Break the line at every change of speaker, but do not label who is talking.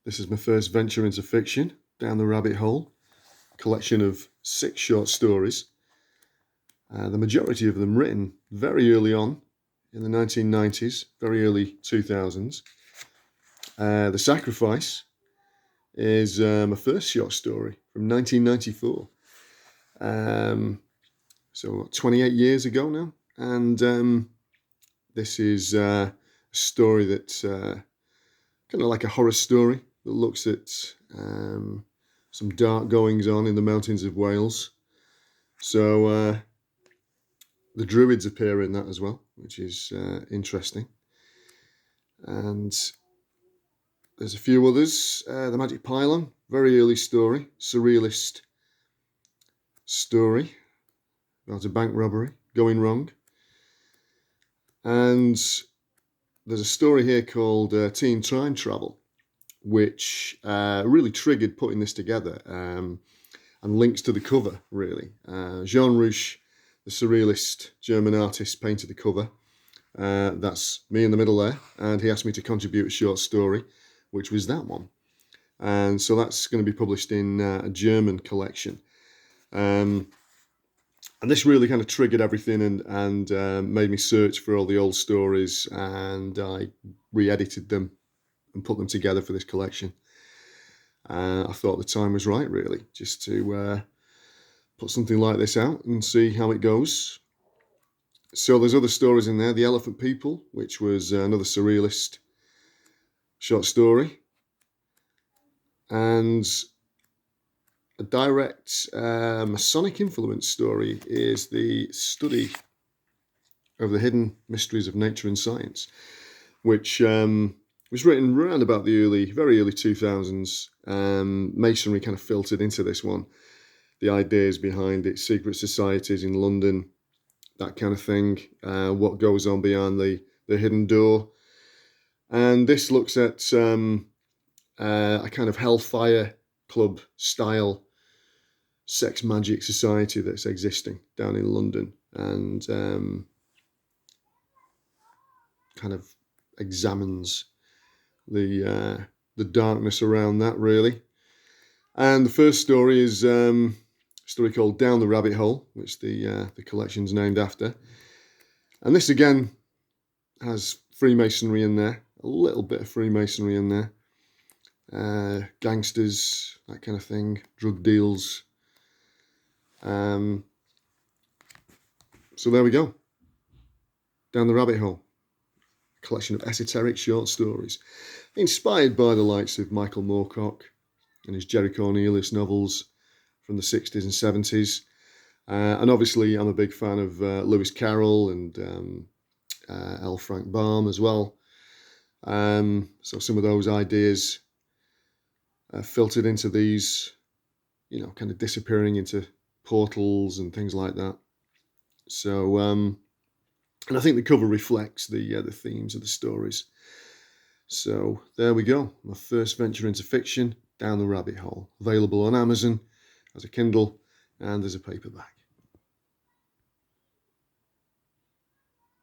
This is my first venture into fiction, Down the Rabbit Hole, collection of 6 short stories. The majority of them written very early on in the 1990s, very early 2000s. The Sacrifice is my first short story from 1994. So 28 years ago now. And this is a story that's kind of like a horror story that looks at some dark goings on in the mountains of Wales. So the Druids appear in that as well, which is interesting. And there's a few others. The Magic Pylon, very early story, surrealist story about a bank robbery going wrong. And there's a story here called Teen Time Travel, which really triggered putting this together and links to the cover, really. Jean Rouch, the surrealist German artist, painted the cover. That's me in the middle there, and he asked me to contribute a short story, which was that one. And so that's going to be published in a German collection. And this really kind of triggered everything and made me search for all the old stories, and I re-edited them and put them together for this collection. I thought the time was right, really, just to put something like this out and see how it goes. So there's other stories in there. The Elephant People, which was another surrealist short story. And a direct Masonic influence story is the study of the hidden mysteries of nature and science, which was written around about the very early 2000s. Masonry kind of filtered into this one. The ideas behind it, secret societies in London, that kind of thing, what goes on beyond the hidden door. And this looks at a kind of Hellfire Club style sex magic society that's existing down in London, and kind of examines the darkness around that, really. And the first story is a story called Down the Rabbit Hole, which the collection's named after. And this again has Freemasonry in there, a little bit of Freemasonry in there. Gangsters, that kind of thing, drug deals. So there we go. Down the Rabbit Hole, a collection of esoteric short stories, inspired by the likes of Michael Moorcock and his Jerry Cornelius novels from the 60s and 70s. And obviously I'm a big fan of Lewis Carroll and L. Frank Baum as well. So some of those ideas filtered into these, kind of disappearing into portals and things like that. So, and I think the cover reflects the themes of the stories. So there we go. My first venture into fiction, Down the Rabbit Hole. Available on Amazon as a Kindle and as a paperback.